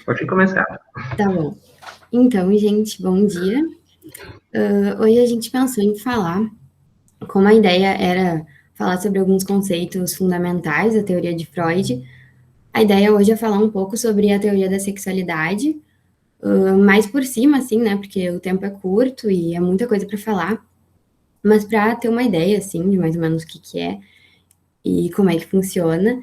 Pode começar. Tá bom. Então, gente, bom dia. Hoje a gente pensou em falar, como a ideia era falar sobre alguns conceitos fundamentais da teoria de Freud, a ideia hoje é falar um pouco sobre a teoria da sexualidade, mais por cima, assim, né, porque o tempo é curto e é muita coisa para falar, mas para ter uma ideia, assim, de mais ou menos o que que é e como é que funciona.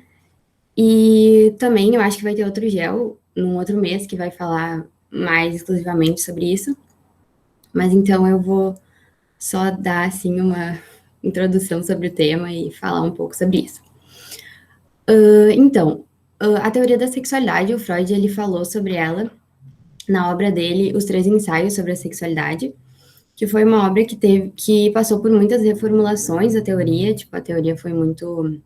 E também eu acho que vai ter outro gel, num outro mês, que vai falar mais exclusivamente sobre isso. Mas então eu vou só dar assim uma introdução sobre o tema e falar um pouco sobre isso. Então, a teoria da sexualidade, o Freud ele falou sobre ela na obra dele, Os Três Ensaios sobre a Sexualidade, que foi uma obra que passou por muitas reformulações da teoria, tipo, a teoria foi muito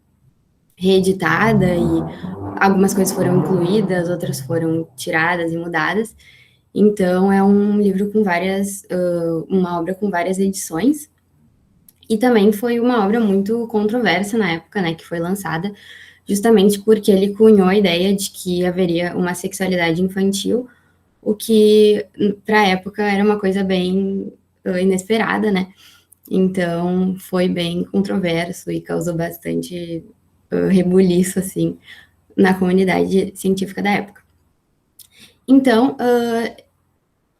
reeditada e algumas coisas foram incluídas, outras foram tiradas e mudadas. Então, é um livro com uma obra com várias edições. E também foi uma obra muito controversa na época, né, que foi lançada, justamente porque ele cunhou a ideia de que haveria uma sexualidade infantil, o que para a época era uma coisa bem inesperada, né? Então foi bem controverso e causou bastante rebuliço assim na comunidade científica da época. Então,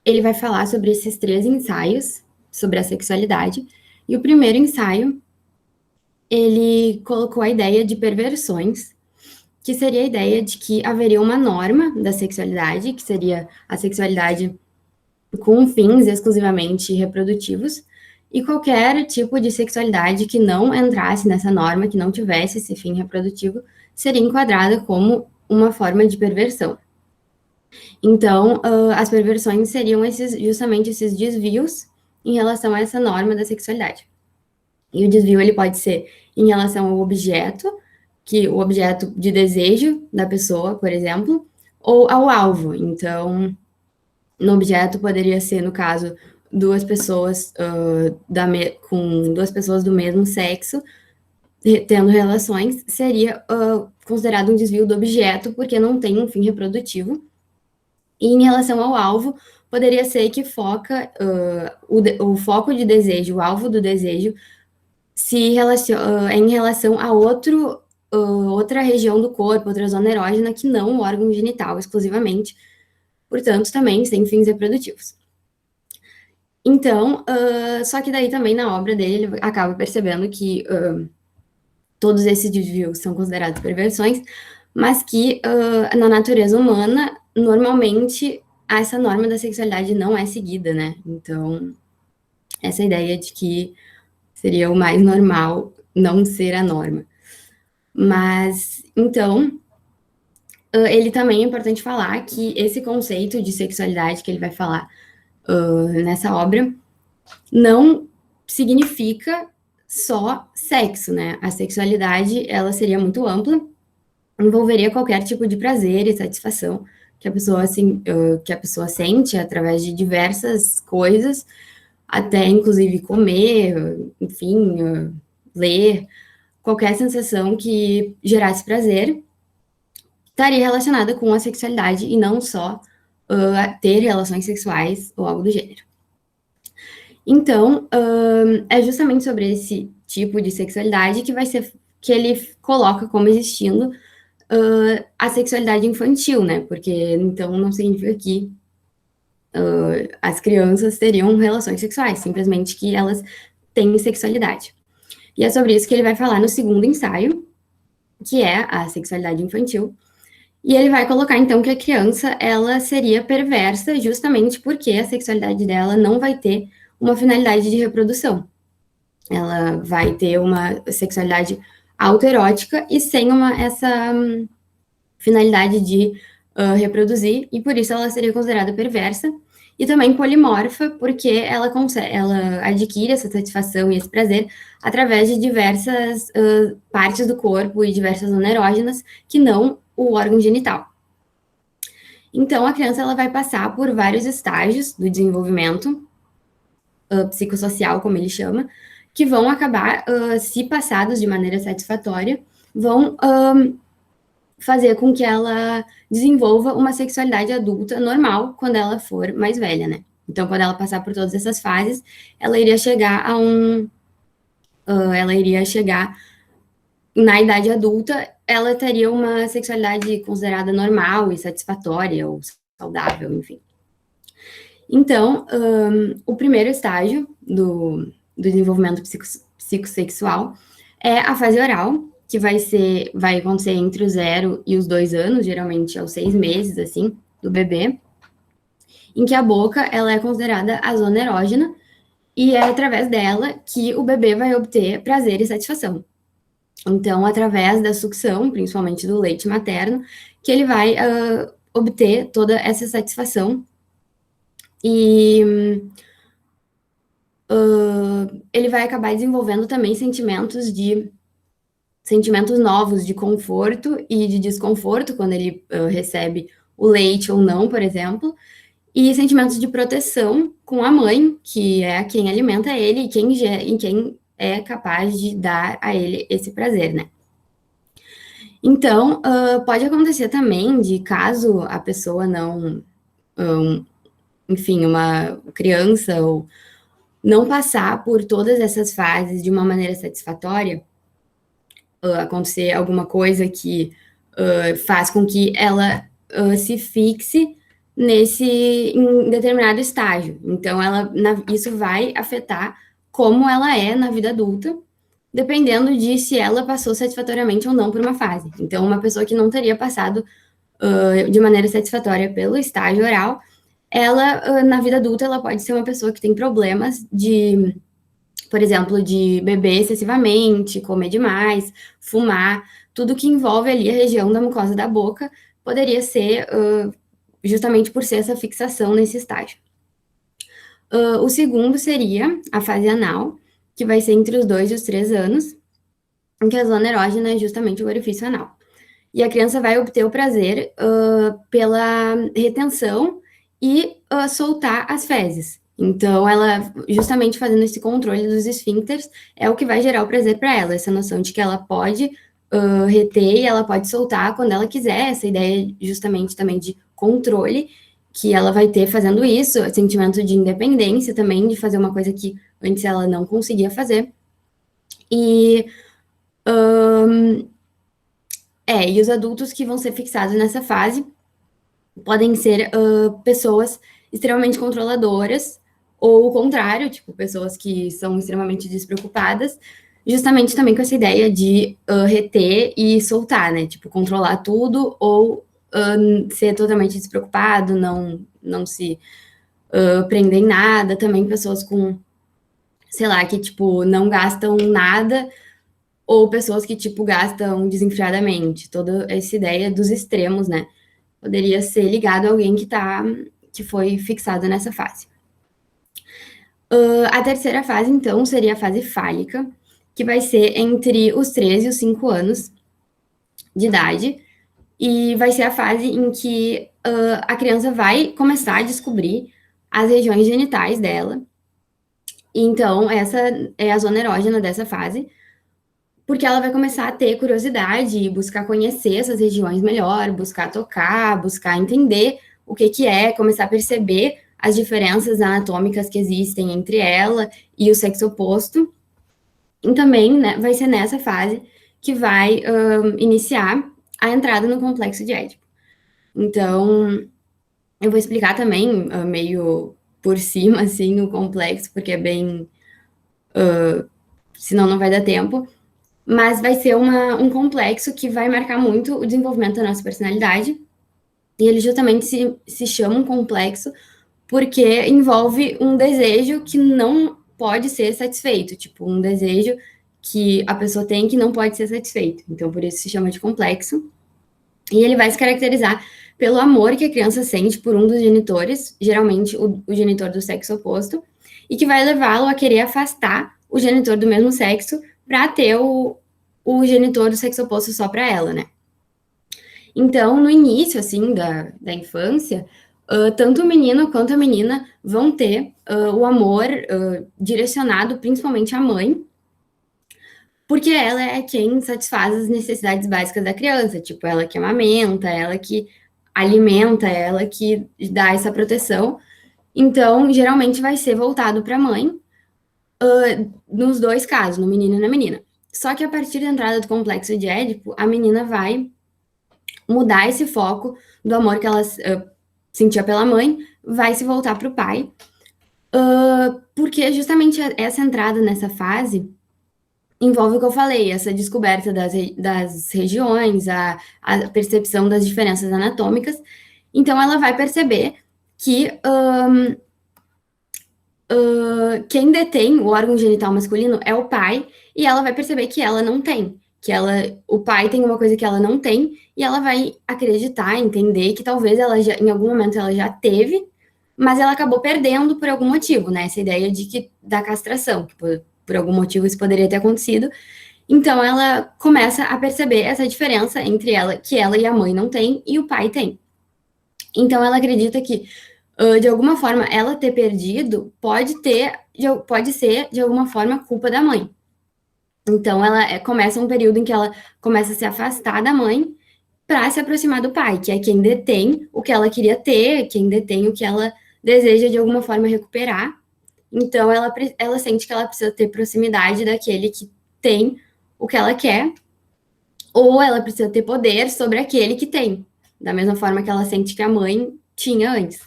ele vai falar sobre esses três ensaios sobre a sexualidade. E o primeiro ensaio ele colocou a ideia de perversões, que seria a ideia de que haveria uma norma da sexualidade, que seria a sexualidade com fins exclusivamente reprodutivos, e qualquer tipo de sexualidade que não entrasse nessa norma, que não tivesse esse fim reprodutivo, seria enquadrada como uma forma de perversão. Então, as perversões seriam justamente esses desvios em relação a essa norma da sexualidade. E o desvio ele pode ser em relação ao objeto, que o objeto de desejo da pessoa, por exemplo, ou ao alvo. Então, no objeto poderia ser, no caso, duas pessoas com duas pessoas do mesmo sexo tendo relações, seria considerado um desvio do objeto, porque não tem um fim reprodutivo. E em relação ao alvo, poderia ser que o foco de desejo, o alvo do desejo, se relaciona em relação a outra região do corpo, outra zona erógena, que não o órgão genital exclusivamente, portanto, também sem fins reprodutivos. Então, só que daí também na obra dele, ele acaba percebendo que todos esses desvios são considerados perversões, mas que na natureza humana, normalmente, essa norma da sexualidade não é seguida, né? Então, essa ideia de que seria o mais normal não ser a norma. Mas, então, ele também é importante falar que esse conceito de sexualidade que ele vai falar nessa obra não significa só sexo, né? A sexualidade, ela seria muito ampla, envolveria qualquer tipo de prazer e satisfação que a pessoa, assim, que a pessoa sente através de diversas coisas, até inclusive comer, enfim, ler, qualquer sensação que gerasse prazer estaria relacionada com a sexualidade e não só ter relações sexuais ou algo do gênero. Então, é justamente sobre esse tipo de sexualidade que ele coloca como existindo a sexualidade infantil, né? Porque então não significa que as crianças teriam relações sexuais, simplesmente que elas têm sexualidade. E é sobre isso que ele vai falar no segundo ensaio, que é a sexualidade infantil. E ele vai colocar, então, que a criança, ela seria perversa justamente porque a sexualidade dela não vai ter uma finalidade de reprodução. Ela vai ter uma sexualidade autoerótica e sem essa finalidade de reproduzir, e por isso ela seria considerada perversa. E também polimorfa, porque ela adquire essa satisfação e esse prazer através de diversas partes do corpo e diversas zonas erógenas que não o órgão genital. Então, a criança ela vai passar por vários estágios do desenvolvimento psicossocial, como ele chama, que vão acabar, se passados de maneira satisfatória, vão fazer com que ela desenvolva uma sexualidade adulta normal quando ela for mais velha, né? Então, quando ela passar por todas essas fases, ela iria chegar a ela iria chegar na idade adulta, ela teria uma sexualidade considerada normal e satisfatória ou saudável, enfim. Então, o primeiro estágio do desenvolvimento psicossexual é a fase oral, que vai acontecer entre os 0 e os 2 anos, geralmente aos 6 meses, assim, do bebê, em que a boca, ela é considerada a zona erógena, e é através dela que o bebê vai obter prazer e satisfação. Então, através da sucção, principalmente do leite materno, que ele vai obter toda essa satisfação e ele vai acabar desenvolvendo também sentimentos novos de conforto e de desconforto quando ele recebe o leite ou não, por exemplo, e sentimentos de proteção com a mãe, que é quem alimenta ele e quem é capaz de dar a ele esse prazer, né? Então, pode acontecer também de caso a pessoa não, enfim, uma criança ou não passar por todas essas fases de uma maneira satisfatória, acontecer alguma coisa que faz com que ela se fixe em determinado estágio. Então, isso vai afetar como ela é na vida adulta, dependendo de se ela passou satisfatoriamente ou não por uma fase. Então, uma pessoa que não teria passado de maneira satisfatória pelo estágio oral, ela, na vida adulta, ela pode ser uma pessoa que tem problemas de, por exemplo, de beber excessivamente, comer demais, fumar, tudo que envolve ali a região da mucosa da boca, poderia ser justamente por ser essa fixação nesse estágio. O segundo seria a fase anal, que vai ser entre os 2 e os 3 anos, em que a zona erógena é justamente o orifício anal. E a criança vai obter o prazer pela retenção e soltar as fezes. Então, ela, justamente fazendo esse controle dos esfíncteres, é o que vai gerar o prazer para ela, essa noção de que ela pode reter e ela pode soltar quando ela quiser, essa ideia justamente também de controle que ela vai ter fazendo isso, sentimento de independência também, de fazer uma coisa que antes ela não conseguia fazer. E e os adultos que vão ser fixados nessa fase podem ser pessoas extremamente controladoras, ou o contrário, tipo, pessoas que são extremamente despreocupadas, justamente também com essa ideia de reter e soltar, né? Tipo, controlar tudo, ou ser totalmente despreocupado, não se prender em nada. Também pessoas com, sei lá, que, tipo, não gastam nada, ou pessoas que, tipo, gastam desenfreadamente. Toda essa ideia dos extremos, né? Poderia ser ligado a alguém que foi fixado nessa fase. A terceira fase, então, seria a fase fálica, que vai ser entre os 13 e os 5 anos de idade, e vai ser a fase em que a criança vai começar a descobrir as regiões genitais dela. Então, essa é a zona erógena dessa fase, porque ela vai começar a ter curiosidade, buscar conhecer essas regiões melhor, buscar tocar, buscar entender o que é, começar a perceber as diferenças anatômicas que existem entre ela e o sexo oposto. E também, né, vai ser nessa fase que vai iniciar a entrada no complexo de Édipo. Então, eu vou explicar também, meio por cima, assim, o complexo, porque é bem... senão não vai dar tempo. Mas vai ser um complexo que vai marcar muito o desenvolvimento da nossa personalidade. E ele justamente se chama um complexo porque envolve um desejo que não pode ser satisfeito, tipo, um desejo que a pessoa tem que não pode ser satisfeito. Então, por isso se chama de complexo. E ele vai se caracterizar pelo amor que a criança sente por um dos genitores, geralmente o genitor do sexo oposto, e que vai levá-lo a querer afastar o genitor do mesmo sexo para ter o genitor do sexo oposto só para ela, né? Então, no início, assim, da infância, tanto o menino quanto a menina vão ter o amor direcionado principalmente à mãe, porque ela é quem satisfaz as necessidades básicas da criança, tipo, ela que amamenta, ela que alimenta, ela que dá essa proteção. Então, geralmente vai ser voltado para a mãe, nos dois casos, no menino e na menina. Só que a partir da entrada do complexo de Édipo, a menina vai mudar esse foco do amor que ela sentia pela mãe, vai se voltar para o pai, porque justamente essa entrada nessa fase envolve o que eu falei, essa descoberta das regiões, a percepção das diferenças anatômicas. Então, ela vai perceber que quem detém o órgão genital masculino é o pai, e ela vai perceber que ela não tem, o pai tem uma coisa que ela não tem, e ela vai acreditar, entender que talvez ela já, em algum momento ela já teve, mas ela acabou perdendo por algum motivo, né? Essa ideia de que da castração, que por algum motivo isso poderia ter acontecido. Então ela começa a perceber essa diferença entre ela, que ela e a mãe não têm, e o pai tem. Então ela acredita que de alguma forma, ela ter perdido pode ser, de alguma forma, culpa da mãe. Então, ela começa um período em que ela começa a se afastar da mãe para se aproximar do pai, que é quem detém o que ela queria ter, quem detém o que ela deseja, de alguma forma, recuperar. Então, ela sente que ela precisa ter proximidade daquele que tem o que ela quer, ou ela precisa ter poder sobre aquele que tem, da mesma forma que ela sente que a mãe tinha antes.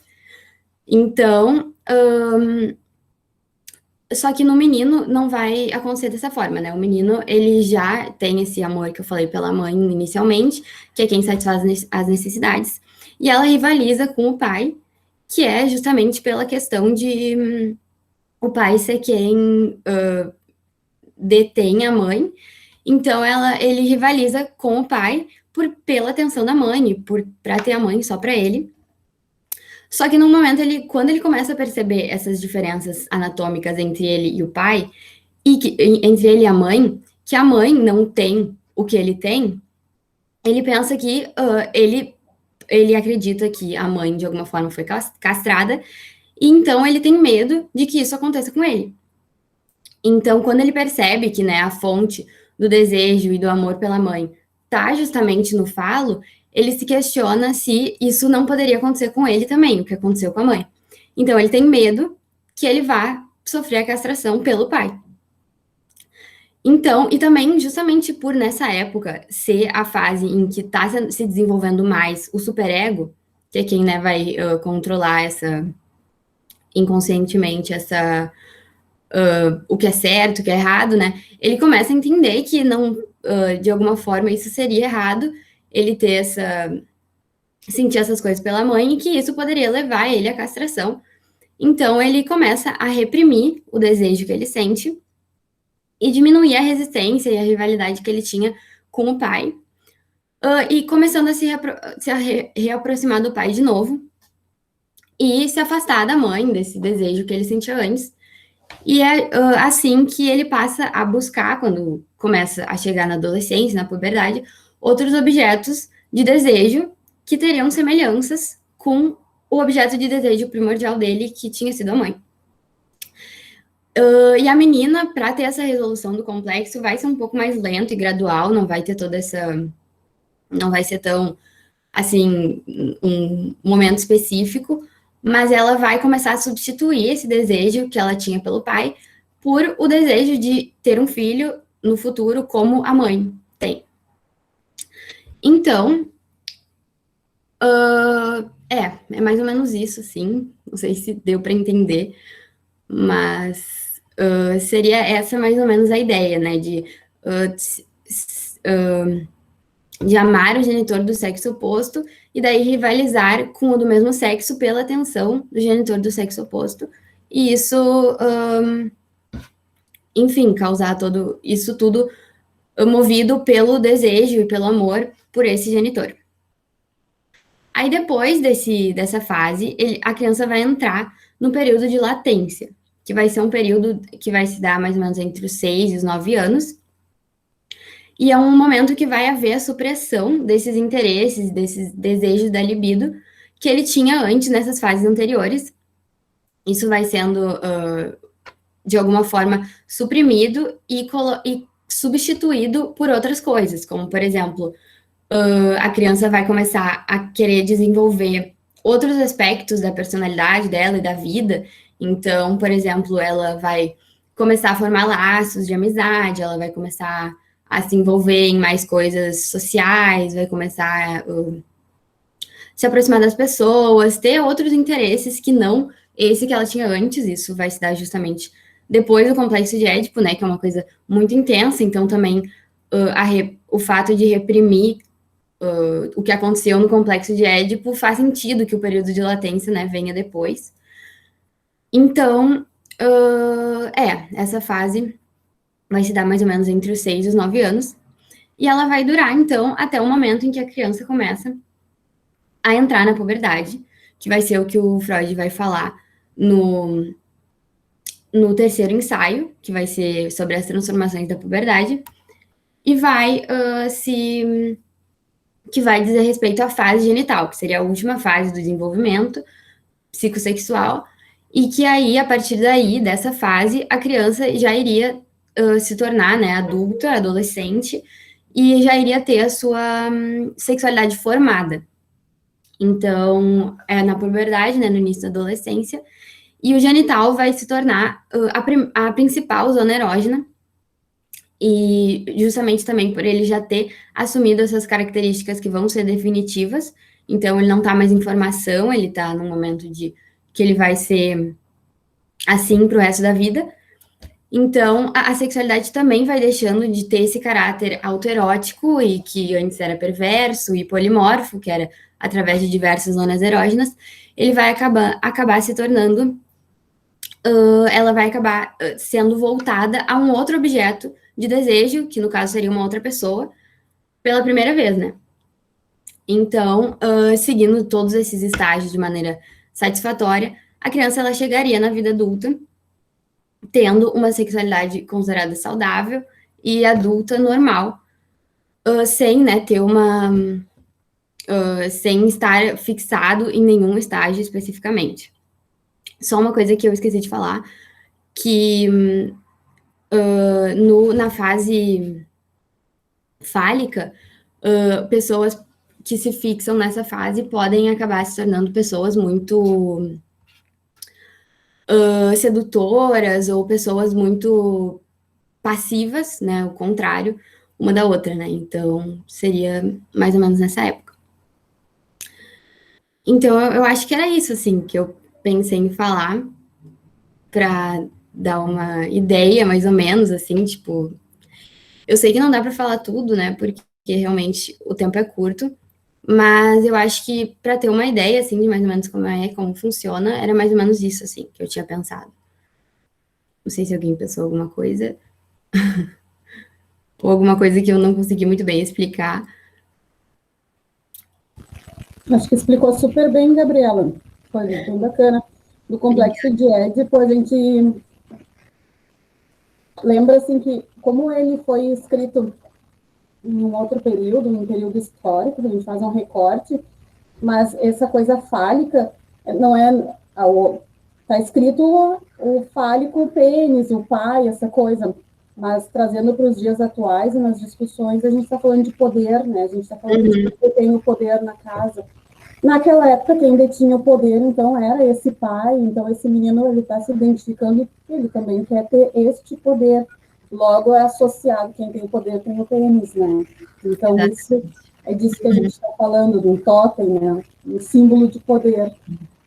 Então, só que no menino não vai acontecer dessa forma, né? O menino, ele já tem esse amor que eu falei pela mãe inicialmente, que é quem satisfaz as necessidades, e ela rivaliza com o pai, que é justamente pela questão de o pai ser quem detém a mãe, então ele rivaliza com o pai pela atenção da mãe, para ter a mãe só para ele. Só que no momento, quando ele começa a perceber essas diferenças anatômicas entre ele e o pai, entre ele e a mãe, que a mãe não tem o que ele tem, ele pensa que ele acredita que a mãe, de alguma forma, foi castrada, e então ele tem medo de que isso aconteça com ele. Então, quando ele percebe que, né, a fonte do desejo e do amor pela mãe tá justamente no falo, ele se questiona se isso não poderia acontecer com ele também, o que aconteceu com a mãe. Então, ele tem medo que ele vá sofrer a castração pelo pai. Então, e também, justamente por nessa época ser a fase em que está se desenvolvendo mais o superego, que é quem, né, vai controlar inconscientemente o que é certo, o que é errado, né? Ele começa a entender que não, de alguma forma, isso seria errado, ele sentir essas coisas pela mãe, e que isso poderia levar ele à castração. Então, ele começa a reprimir o desejo que ele sente e diminuir a resistência e a rivalidade que ele tinha com o pai, e começando a se reaproximar do pai de novo e se afastar da mãe, desse desejo que ele sentia antes. E é assim que ele passa a buscar, quando começa a chegar na adolescência, na puberdade, outros objetos de desejo que teriam semelhanças com o objeto de desejo primordial dele, que tinha sido a mãe. E a menina, para ter essa resolução do complexo, vai ser um pouco mais lento e gradual, não vai ter toda essa. Não vai ser tão, assim, um momento específico, mas ela vai começar a substituir esse desejo que ela tinha pelo pai por o desejo de ter um filho no futuro, como a mãe tem. Então, é mais ou menos isso, sim. Não sei se deu para entender, mas seria essa mais ou menos a ideia, né? De amar o genitor do sexo oposto e daí rivalizar com o do mesmo sexo pela atenção do genitor do sexo oposto. E isso, enfim, causar isso tudo movido pelo desejo e pelo amor por esse genitor. Aí depois dessa fase, a criança vai entrar no período de latência, que vai ser um período que vai se dar mais ou menos entre os 6 e os 9 anos, e é um momento que vai haver a supressão desses interesses, desses desejos da libido que ele tinha antes nessas fases anteriores. Isso vai sendo, de alguma forma, suprimido e substituído por outras coisas, como, por exemplo, a criança vai começar a querer desenvolver outros aspectos da personalidade dela e da vida. Então, por exemplo, ela vai começar a formar laços de amizade, ela vai começar a se envolver em mais coisas sociais, vai começar a se aproximar das pessoas, ter outros interesses que não esse que ela tinha antes. Isso vai se dar justamente depois do complexo de Édipo, né, que é uma coisa muito intensa. Então, também o fato de reprimir o que aconteceu no complexo de Édipo faz sentido que o período de latência, né, venha depois. Então, essa fase vai se dar mais ou menos entre os 6 e os 9 anos, e ela vai durar, então, até o momento em que a criança começa a entrar na puberdade, que vai ser o que o Freud vai falar no, no terceiro ensaio, que vai ser sobre as transformações da puberdade, e vai que vai dizer respeito à fase genital, que seria a última fase do desenvolvimento psicossexual, e que aí, a partir daí, dessa fase, a criança já iria se tornar, né, adulta, adolescente, e já iria ter a sua sexualidade formada. Então, é na puberdade, né, no início da adolescência, e o genital vai se tornar a principal zona erógena, e justamente também por ele já ter assumido essas características que vão ser definitivas. Então, ele não está mais em formação, ele está num momento de que ele vai ser assim para o resto da vida. Então, a sexualidade também vai deixando de ter esse caráter autoerótico, e que antes era perverso e polimorfo, que era através de diversas zonas erógenas. Ele vai acabar se tornando, ela vai acabar sendo voltada a um outro objeto de desejo, que no caso seria uma outra pessoa, pela primeira vez, né? Então, seguindo todos esses estágios de maneira satisfatória, a criança ela chegaria na vida adulta tendo uma sexualidade considerada saudável e adulta normal, sem, né, ter uma, sem estar fixado em nenhum estágio especificamente. Só uma coisa que eu esqueci de falar, que na fase fálica, pessoas que se fixam nessa fase podem acabar se tornando pessoas muito sedutoras, ou pessoas muito passivas, né? O contrário uma da outra, né? Então, seria mais ou menos nessa época. Então, eu acho que era isso, assim, que eu pensei em falar para dar uma ideia, mais ou menos, assim, tipo, eu sei que não dá para falar tudo, né? Porque realmente o tempo é curto, mas eu acho que para ter uma ideia, assim, de mais ou menos como funciona, era mais ou menos isso, assim, que eu tinha pensado. Não sei se alguém pensou alguma coisa, ou alguma coisa que eu não consegui muito bem explicar. Acho que explicou super bem, Gabriela. Foi bem bacana. Do complexo de Édipo, a gente lembra assim que, como ele foi escrito em um outro período, num período histórico, a gente faz um recorte, mas essa coisa fálica não é. Está escrito o fálico, o pênis, o pai, essa coisa, mas trazendo para os dias atuais e nas discussões, a gente está falando de poder, né? A gente está falando de quem tem o poder na casa. Naquela época, quem detinha o poder, então, era esse pai. Então, esse menino, ele está se identificando, ele também quer ter este poder. Logo, é associado, quem tem o poder tem o pênis, né? Então, isso é disso que a gente está falando, de um totem, né? Um símbolo de poder.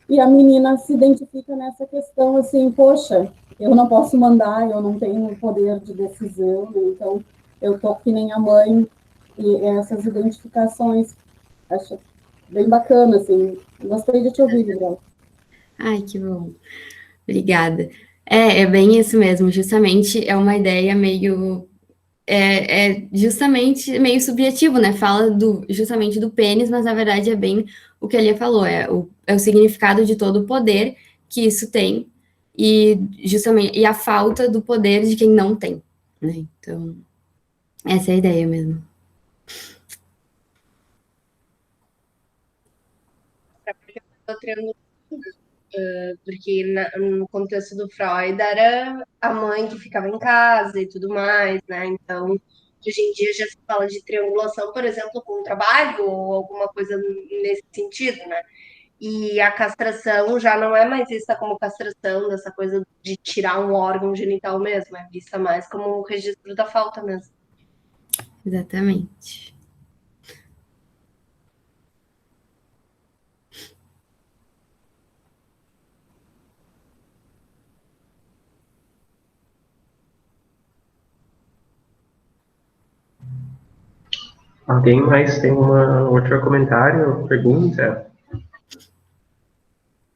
E a menina se identifica nessa questão, assim, poxa, eu não posso mandar, eu não tenho poder de decisão, né? Então, eu tô que nem a mãe. E essas identificações, acho bem bacana, assim. Gostei de te ouvir, Gabriel. Ai, que bom. Obrigada. É bem isso mesmo, justamente é uma ideia meio. É justamente meio subjetivo, né? Fala justamente do pênis, mas na verdade é bem o que a Lia falou, é o significado de todo o poder que isso tem, e justamente e a falta do poder de quem não tem, né? Então, essa é a ideia mesmo. Triângulo. porque no contexto do Freud era a mãe que ficava em casa e tudo mais, né? Então, hoje em dia já se fala de triangulação, por exemplo, com o trabalho ou alguma coisa nesse sentido, né? E a castração já não é mais vista como castração, dessa coisa de tirar um órgão genital mesmo, é vista mais como o registro da falta mesmo. Exatamente. Alguém mais tem uma outra comentário, pergunta?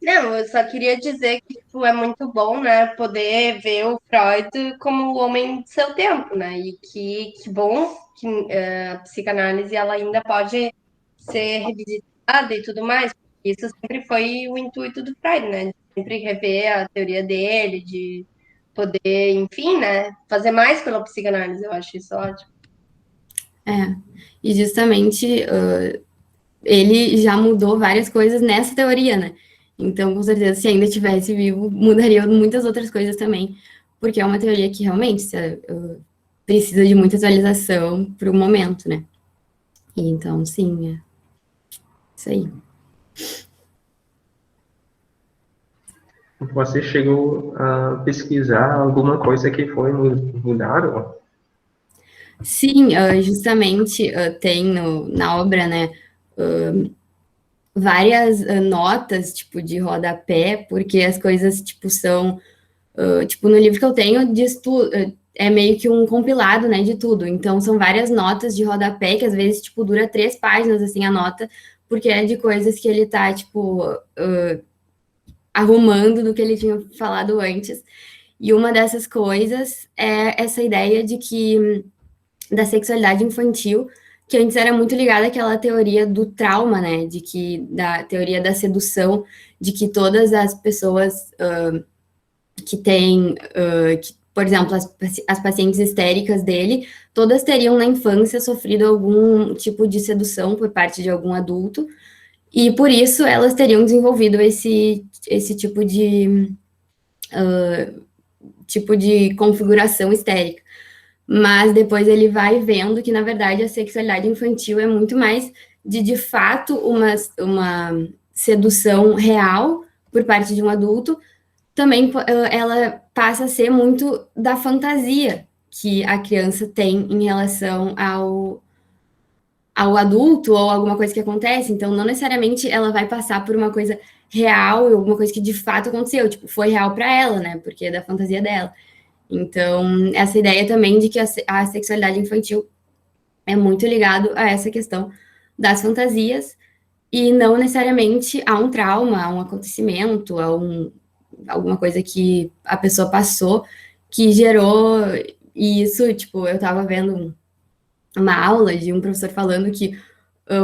Não, eu só queria dizer que tipo, é muito bom, né, poder ver o Freud como o homem do seu tempo, né, e que bom que a psicanálise ela ainda pode ser revisitada e tudo mais, porque isso sempre foi o intuito do Freud, né, de sempre rever a teoria dele, de poder, enfim, né, fazer mais pela psicanálise, eu acho isso ótimo. E justamente ele já mudou várias coisas nessa teoria, né? Então, com certeza, se ainda tivesse vivo, mudaria muitas outras coisas também, porque é uma teoria que realmente precisa de muita atualização para o momento, né? E então, sim, é isso aí. Você chegou a pesquisar alguma coisa que foi mudado? Sim, justamente tem na obra, né, várias notas, tipo, de rodapé, porque as coisas, tipo, são... tipo, no livro que eu tenho, diz tudo, é meio que um compilado, né, de tudo. Então, são várias notas de rodapé, que às vezes, tipo, dura 3 páginas, assim, a nota, porque é de coisas que ele tá, tipo, arrumando do que ele tinha falado antes. E uma dessas coisas é essa ideia de que da sexualidade infantil, que antes era muito ligada àquela teoria do trauma, né? De que da teoria da sedução, de que todas as pessoas que têm, por exemplo, as pacientes histéricas dele, todas teriam na infância sofrido algum tipo de sedução por parte de algum adulto, e por isso elas teriam desenvolvido esse tipo de configuração histérica. Mas depois ele vai vendo que, na verdade, a sexualidade infantil é muito mais de fato, uma sedução real por parte de um adulto. Também ela passa a ser muito da fantasia que a criança tem em relação ao adulto ou alguma coisa que acontece. Então, não necessariamente ela vai passar por uma coisa real, alguma coisa que de fato aconteceu, tipo, foi real para ela, né? Porque é da fantasia dela. Então, essa ideia também de que a sexualidade infantil é muito ligado a essa questão das fantasias e não necessariamente a um trauma, a um acontecimento, alguma coisa que a pessoa passou que gerou e isso, tipo, eu tava vendo uma aula de um professor falando que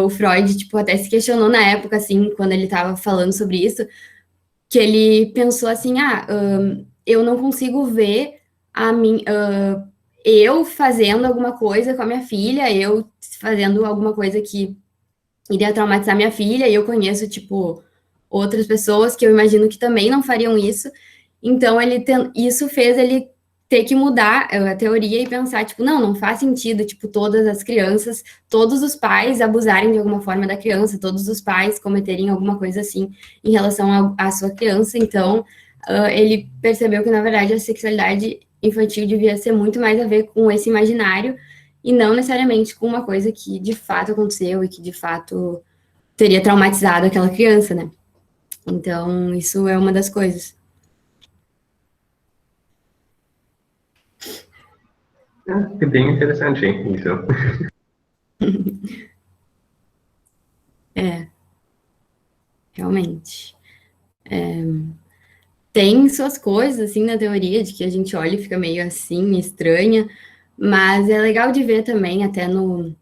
o Freud, tipo, até se questionou na época, assim, quando ele tava falando sobre isso, que ele pensou assim, eu não consigo ver a mim, eu fazendo alguma coisa com a minha filha, eu fazendo alguma coisa que iria traumatizar minha filha, e eu conheço, tipo, outras pessoas que eu imagino que também não fariam isso. Então, isso fez ele ter que mudar a teoria e pensar, tipo, não faz sentido, tipo, todas as crianças, todos os pais abusarem de alguma forma da criança, todos os pais cometerem alguma coisa assim em relação à sua criança. Então, ele percebeu que, na verdade, a sexualidade infantil devia ser muito mais a ver com esse imaginário e não necessariamente com uma coisa que de fato aconteceu e que de fato teria traumatizado aquela criança, né? Então, isso é uma das coisas. É bem interessante isso. Realmente. Tem suas coisas, assim, na teoria, de que a gente olha e fica meio assim, estranha, mas é legal de ver também, até no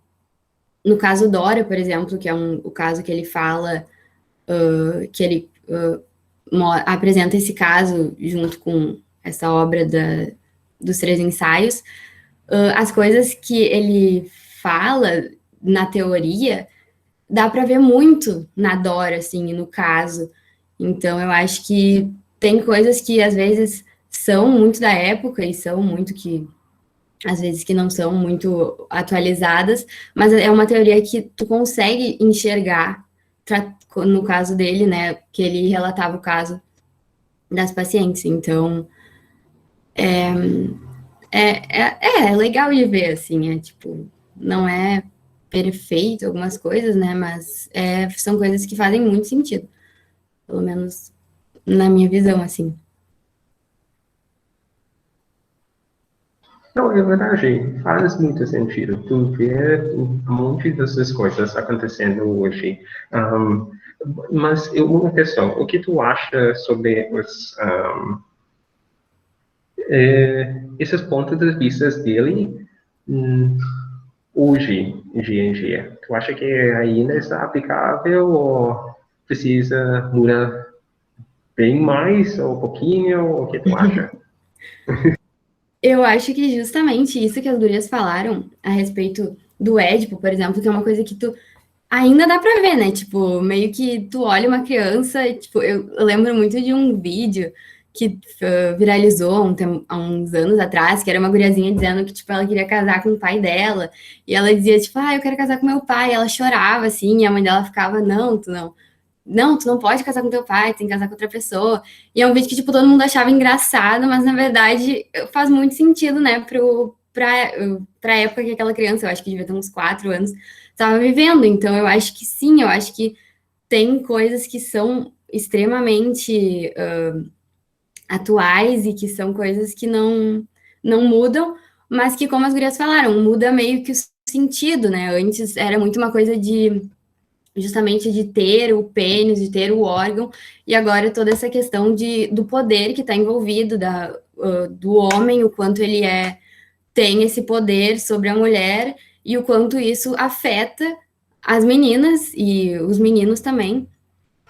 caso Dora, por exemplo, que é o caso que ele fala, que ele apresenta esse caso junto com essa obra dos Três Ensaios, as coisas que ele fala na teoria, dá para ver muito na Dora, assim, no caso. Então, eu acho que tem coisas que, às vezes, são muito da época e são muito que, às vezes, que não são muito atualizadas, mas é uma teoria que tu consegue enxergar, no caso dele, né, que ele relatava o caso das pacientes. Então, é legal de ver, assim, tipo, não é perfeito algumas coisas, né, mas são coisas que fazem muito sentido, pelo menos na minha visão, assim. Não, é verdade, faz muito sentido. Tu vê um monte dessas coisas acontecendo hoje. Um, mas uma questão, o que tu acha sobre esses pontos de vista dele hoje, dia em dia? Tu acha que ainda está aplicável ou precisa mudar bem mais ou um pouquinho? O que tu acha? Eu acho que justamente isso que as gurias falaram a respeito do Édipo, por exemplo, que é uma coisa que tu ainda dá pra ver, né? Tipo, meio que tu olha uma criança e, tipo, eu lembro muito de um vídeo que viralizou há uns anos atrás, que era uma guriazinha dizendo que, tipo, ela queria casar com o pai dela, e ela dizia, tipo, eu quero casar com meu pai, e ela chorava, assim, e a mãe dela ficava, tu não pode casar com teu pai, tu tem que casar com outra pessoa. E é um vídeo que, tipo, todo mundo achava engraçado, mas, na verdade, faz muito sentido, né, pra época que aquela criança, eu acho que devia ter uns 4 anos, estava vivendo. Então, eu acho que sim, eu acho que tem coisas que são extremamente atuais e que são coisas que não mudam, mas que, como as gurias falaram, muda meio que o sentido, né? Antes era muito uma coisa justamente de ter o pênis, de ter o órgão, e agora toda essa questão do poder que está envolvido, do homem, o quanto ele tem esse poder sobre a mulher, e o quanto isso afeta as meninas e os meninos também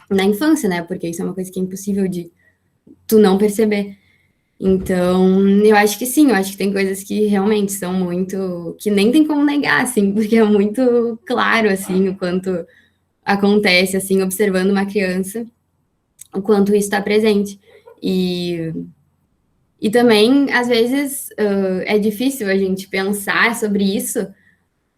na infância, né? Porque isso é uma coisa que é impossível de tu não perceber. Então, eu acho que sim, eu acho que tem coisas que realmente são muito, que nem tem como negar, assim, porque é muito claro, assim, o quanto acontece, assim, observando uma criança, o quanto isso está presente. E também, às vezes, é difícil a gente pensar sobre isso,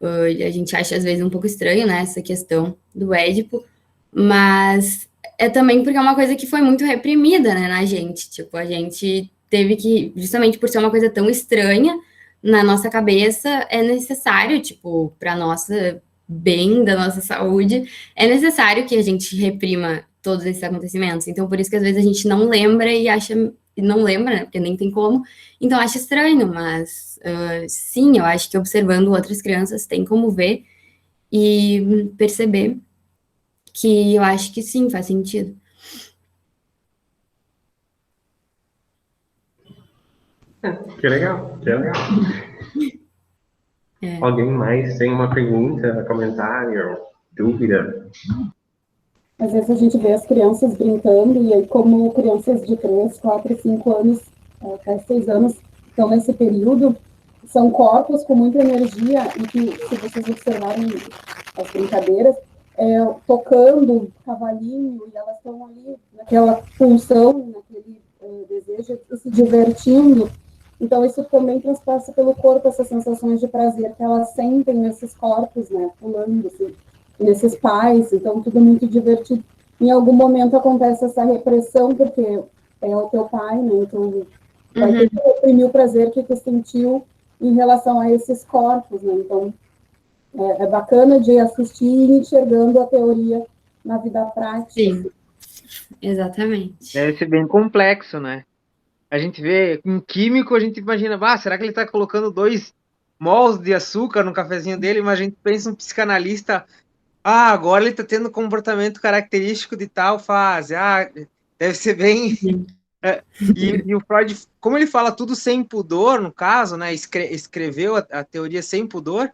a gente acha, às vezes, um pouco estranho, né, essa questão do Édipo, mas é também porque é uma coisa que foi muito reprimida, né, na gente. Tipo, a gente teve que, justamente por ser uma coisa tão estranha, na nossa cabeça, é necessário, tipo, para nossa bem da nossa saúde, é necessário que a gente reprima todos esses acontecimentos. Então, por isso que às vezes a gente não lembra e acha, não lembra, né, porque nem tem como, então acha estranho, mas sim, eu acho que observando outras crianças tem como ver e perceber que eu acho que sim, faz sentido. Que legal, que legal. Alguém mais tem uma pergunta, comentário, dúvida? Às vezes a gente vê as crianças brincando, e aí como crianças de 3, 4, 5 anos, até 6 anos, estão nesse período, são corpos com muita energia, e que, se vocês observarem as brincadeiras, tocando cavalinho, e elas estão ali naquela pulsão, naquele desejo, e se divertindo. Então, isso também transpassa pelo corpo essas sensações de prazer que elas sentem nesses corpos, né, pulando, assim, nesses pais. Então, tudo muito divertido. Em algum momento acontece essa repressão, porque é o teu pai, né, então vai ter que reprimir o prazer que tu sentiu em relação a esses corpos, né, então é bacana de assistir e enxergando a teoria na vida prática. Sim, assim. exatamente. Deve ser bem complexo, né? A gente vê, em químico, a gente imagina, será que ele está colocando 2 mols de açúcar no cafezinho dele? Mas a gente pensa um psicanalista, agora ele está tendo um comportamento característico de tal fase. Deve ser bem... E o Freud, como ele fala tudo sem pudor, no caso, né? Escreveu a teoria sem pudor,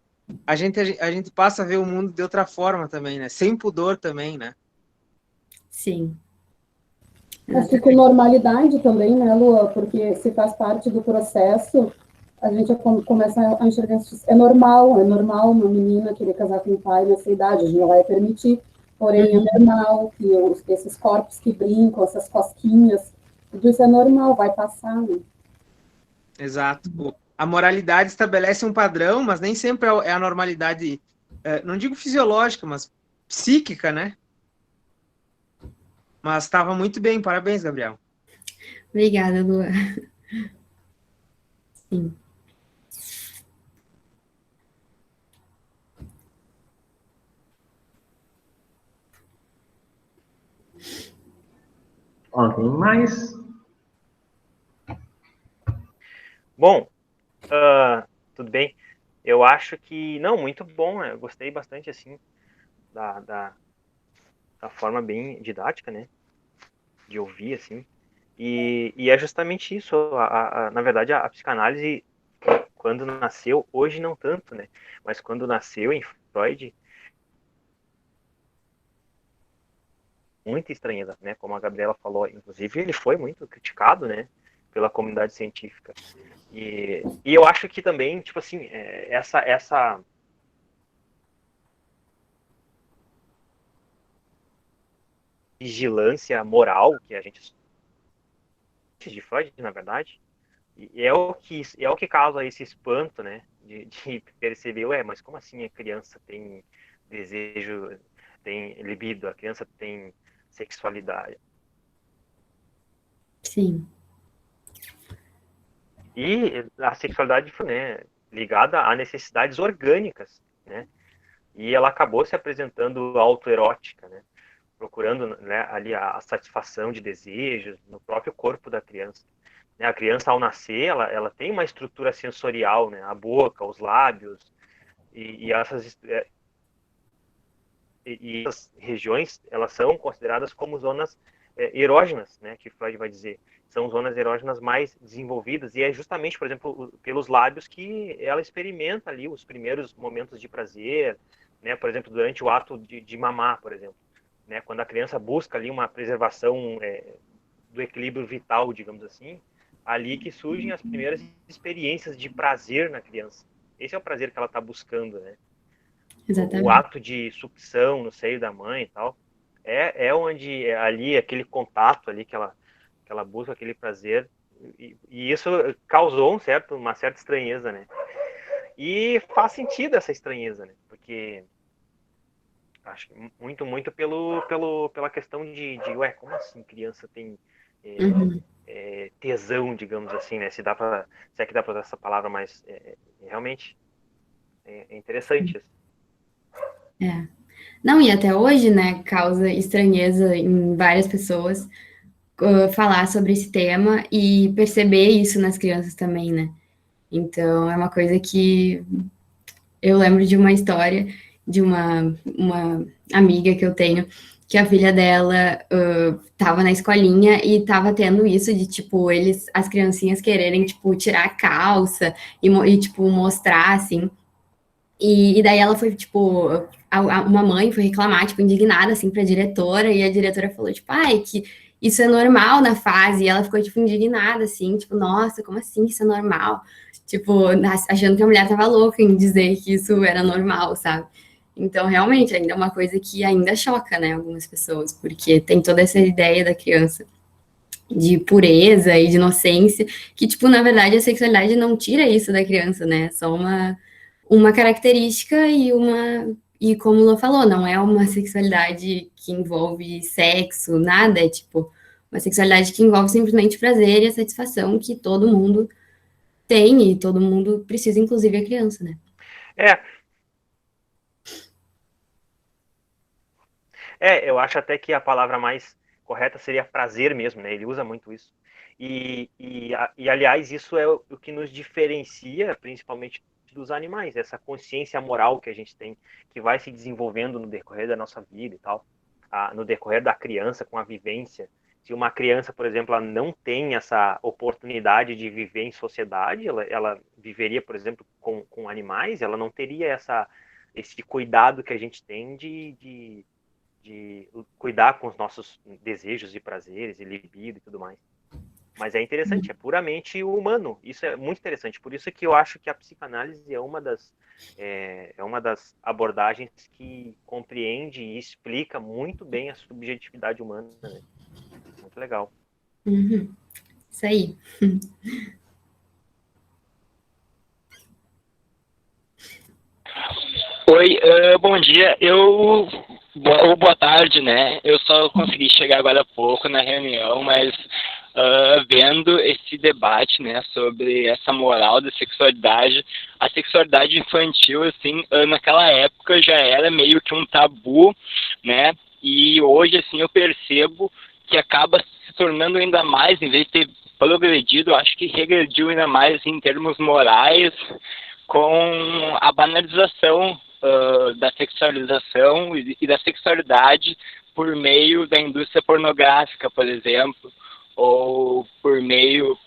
a gente passa a ver o mundo de outra forma também, né? Sem pudor também, né? Sim. Acho que com normalidade também, né, Lua? Porque se faz parte do processo, a gente começa a enxergar isso. É normal uma menina querer casar com o pai nessa idade, a gente não vai permitir, porém é normal que esses corpos que brincam, essas cosquinhas, tudo isso é normal, vai passar, né? Exato. A moralidade estabelece um padrão, mas nem sempre é a normalidade, não digo fisiológica, mas psíquica, né? Mas estava muito bem, parabéns, Gabriel. Obrigada, Lua. Sim. Alguém mais? Bom, tudo bem? Eu acho que, não, muito bom, eu gostei bastante, assim, da forma bem didática, né, de ouvir, assim, e é justamente isso, na verdade, a psicanálise, quando nasceu, hoje não tanto, né, mas quando nasceu em Freud, muita estranheza, né, como a Gabriela falou, inclusive ele foi muito criticado, né, pela comunidade científica, e eu acho que também, tipo assim, essa vigilância moral que a gente de Freud, na verdade, e é o que causa esse espanto, né, de perceber, ué, mas como assim a criança tem desejo, tem libido, a criança tem sexualidade? Sim. E a sexualidade foi, né, ligada a necessidades orgânicas, né, e ela acabou se apresentando autoerótica, né, procurando, né, ali a satisfação de desejos no próprio corpo da criança. A criança, ao nascer, ela tem uma estrutura sensorial, né? A boca, os lábios, e essas regiões, elas são consideradas como zonas erógenas, né? Que Freud vai dizer. São zonas erógenas mais desenvolvidas, e é justamente, por exemplo, pelos lábios que ela experimenta ali os primeiros momentos de prazer, né? Por exemplo, durante o ato de mamar, por exemplo. Né? Quando a criança busca ali uma preservação do equilíbrio vital, digamos assim, ali que surgem as primeiras experiências de prazer na criança. Esse é o prazer que ela está buscando, né? O Exatamente. ato de sucção no seio da mãe e tal, é onde ali aquele contato ali que ela busca aquele prazer, e isso causou uma certa estranheza, né? E faz sentido essa estranheza, né? Porque acho que muito pela questão ué, como assim criança tem Uhum. tesão, digamos assim, né? Se é que dá para usar essa palavra, mas realmente é interessante isso. É. Não, e até hoje, né, causa estranheza em várias pessoas falar sobre esse tema e perceber isso nas crianças também, né? Então, é uma coisa que eu lembro de uma história de uma amiga que eu tenho, que a filha dela tava na escolinha e tava tendo isso de, tipo, as criancinhas quererem, tipo, tirar a calça e tipo, mostrar, assim. E daí ela foi, tipo, uma mãe foi reclamar, tipo, indignada, assim, pra diretora, e a diretora falou, tipo, ai, que isso é normal na fase, e ela ficou, tipo, indignada, assim, tipo, nossa, como assim isso é normal? Tipo, achando que a mulher tava louca em dizer que isso era normal, sabe? Então, realmente, ainda é uma coisa que ainda choca, né, algumas pessoas, porque tem toda essa ideia da criança de pureza e de inocência, que, tipo, na verdade, a sexualidade não tira isso da criança, né? É só uma característica e como o Lô falou, não é uma sexualidade que envolve sexo, nada, é tipo uma sexualidade que envolve simplesmente prazer e a satisfação que todo mundo tem e todo mundo precisa, inclusive a criança, né? É, eu acho até que a palavra mais correta seria prazer mesmo, né? Ele usa muito isso. Aliás, isso é o que nos diferencia, principalmente dos animais, essa consciência moral que a gente tem, que vai se desenvolvendo no decorrer da nossa vida e tal, no decorrer da criança, com a vivência. Se uma criança, por exemplo, ela não tem essa oportunidade de viver em sociedade, ela viveria, por exemplo, com animais, ela não teria esse cuidado que a gente tem de cuidar com os nossos desejos e prazeres e libido e tudo mais. Mas é interessante, é puramente humano. Isso é muito interessante. Por isso que eu acho que a psicanálise é uma das abordagens que compreende e explica muito bem a subjetividade humana, né? Muito legal. Uhum. Isso aí. Oi, bom dia. Boa tarde, né? Eu só consegui chegar agora há pouco na reunião, mas vendo esse debate, né, sobre essa moral da sexualidade, a sexualidade infantil, assim, naquela época já era meio que um tabu, né? E hoje, assim, eu percebo que acaba se tornando ainda mais, em vez de ter progredido, eu acho que regrediu ainda mais, assim, em termos morais, com a banalização da sexualização e da sexualidade por meio da indústria pornográfica, por exemplo, ou por meio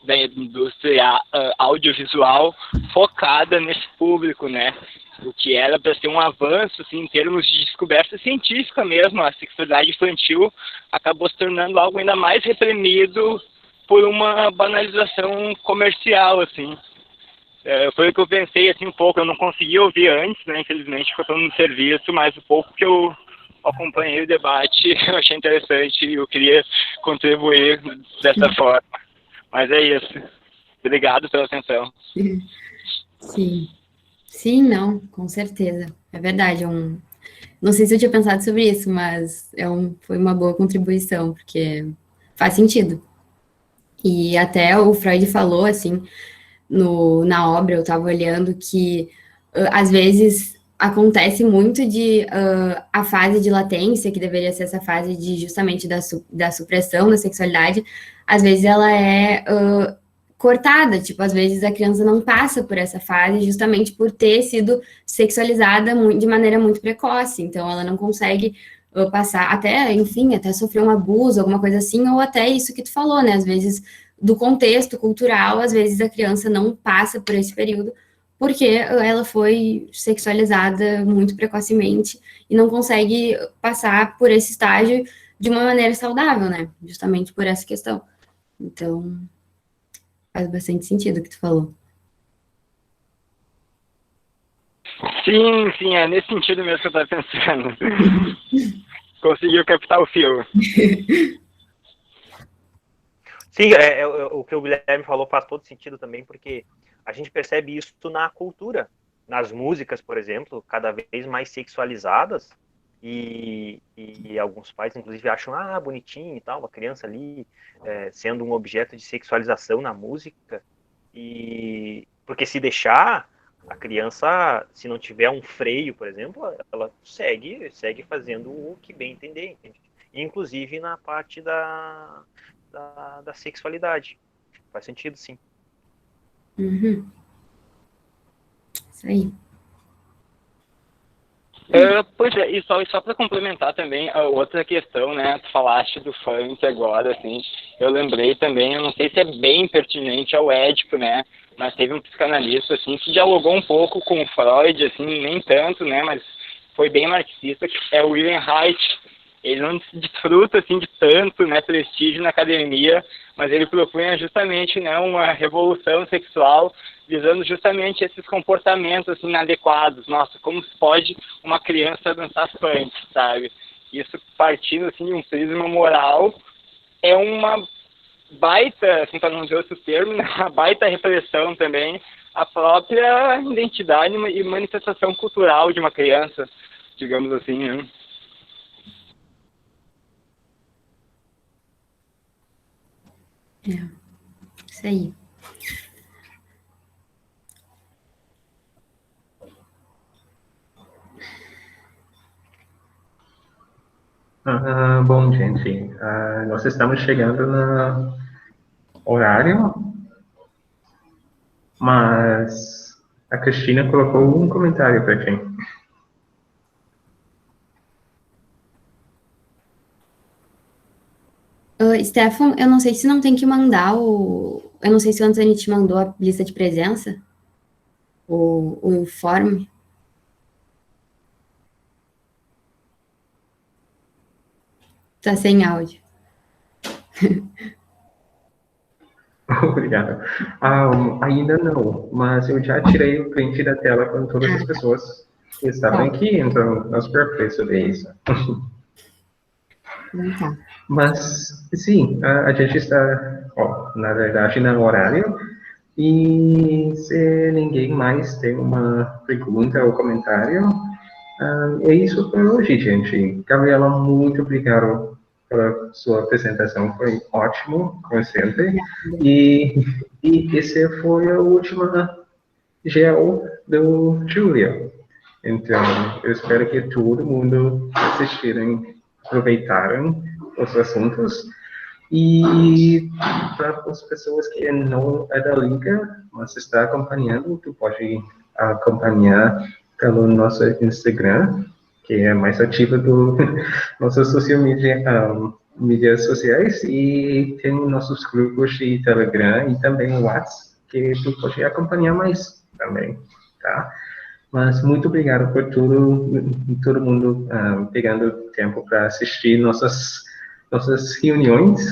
da indústria audiovisual focada nesse público, né? O que era para ser um avanço, assim, em termos de descoberta científica mesmo, a sexualidade infantil acabou se tornando algo ainda mais reprimido por uma banalização comercial, assim. Foi o que eu pensei, assim, um pouco. Eu não consegui ouvir antes, né, infelizmente, porque eu estou no serviço, mas o pouco que eu acompanhei o debate, eu achei interessante e eu queria contribuir dessa forma. Mas é isso. Obrigado pela atenção. Sim. Sim, não, com certeza. É verdade. Não sei se eu tinha pensado sobre isso, mas foi uma boa contribuição, porque faz sentido. E até o Freud falou, assim, na obra, eu estava olhando que às vezes acontece muito de a fase de latência, que deveria ser essa fase de justamente da supressão da sexualidade, às vezes ela é cortada, tipo, às vezes a criança não passa por essa fase justamente por ter sido sexualizada de maneira muito precoce, então ela não consegue passar, até, enfim, até sofrer um abuso, alguma coisa assim, ou até isso que tu falou, né, às vezes do contexto cultural, às vezes a criança não passa por esse período porque ela foi sexualizada muito precocemente e não consegue passar por esse estágio de uma maneira saudável, né? Justamente por essa questão. Então, faz bastante sentido o que tu falou. Sim, é nesse sentido mesmo que eu estava pensando. Conseguiu captar o fio. Sim, o que o Guilherme falou faz todo sentido também, porque a gente percebe isso na cultura, nas músicas, por exemplo, cada vez mais sexualizadas, e alguns pais, inclusive, acham, bonitinho e tal, uma criança ali sendo um objeto de sexualização na música, e porque se deixar, a criança, se não tiver um freio, por exemplo, ela segue fazendo o que bem entender, entende? Inclusive na parte da sexualidade. Faz sentido, sim. Uhum. Isso aí. Pois é, e só para complementar também a outra questão, né, tu falaste do funk agora, assim, eu lembrei também, eu não sei se é bem pertinente ao Édipo, né, mas teve um psicanalista, assim, que dialogou um pouco com o Freud, assim, nem tanto, né, mas foi bem marxista, que é o Wilhelm Reich. Ele não desfruta, assim, de tanto, né, prestígio na academia, mas ele propunha justamente, né, uma revolução sexual visando justamente esses comportamentos, assim, inadequados. Nossa, como se pode uma criança dançar funk, sabe? Isso partindo, assim, de um prisma moral é uma baita, assim, para não dizer outro termo, né, uma baita repressão também à própria identidade e manifestação cultural de uma criança, digamos assim, né? Isso aí. Bom, gente, nós estamos chegando no horário, mas a Cristina colocou um comentário para quem? Stefan, eu não sei se não tem que mandar eu não sei se o Anthony te mandou a lista de presença, o informe. Tá sem áudio. Obrigado. Ainda não, mas eu já tirei o print da tela com todas as pessoas que estavam aqui, então não se preocupe sobre isso. Tá. Mas, sim, a gente está, na verdade, no horário, e se ninguém mais tem uma pergunta ou comentário, é isso por hoje, gente. Gabriela, muito obrigado pela sua apresentação, foi ótimo, como sempre. E esse foi a última gel do Julia. Então, eu espero que todo mundo assistirem, aproveitaram os assuntos. E para as pessoas que não é da Liga, mas está acompanhando, tu pode acompanhar pelo nosso Instagram, que é mais ativo do nossas social media, mídias sociais, e tem nossos grupos de Telegram e também o WhatsApp, que tu pode acompanhar mais também, tá? Mas muito obrigado por todo mundo pegando tempo para assistir nossas reuniões.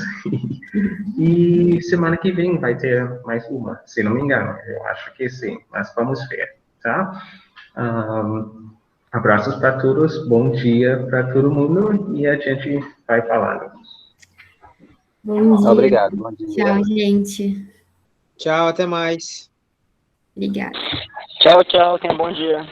E semana que vem vai ter mais uma, se não me engano. Eu acho que sim, mas vamos ver, tá? Abraços para todos, bom dia para todo mundo e a gente vai falando. Bom dia. Obrigado, bom dia. Tchau, gente. Tchau, até mais. Obrigada. Tchau, tchau. Tenha um bom dia.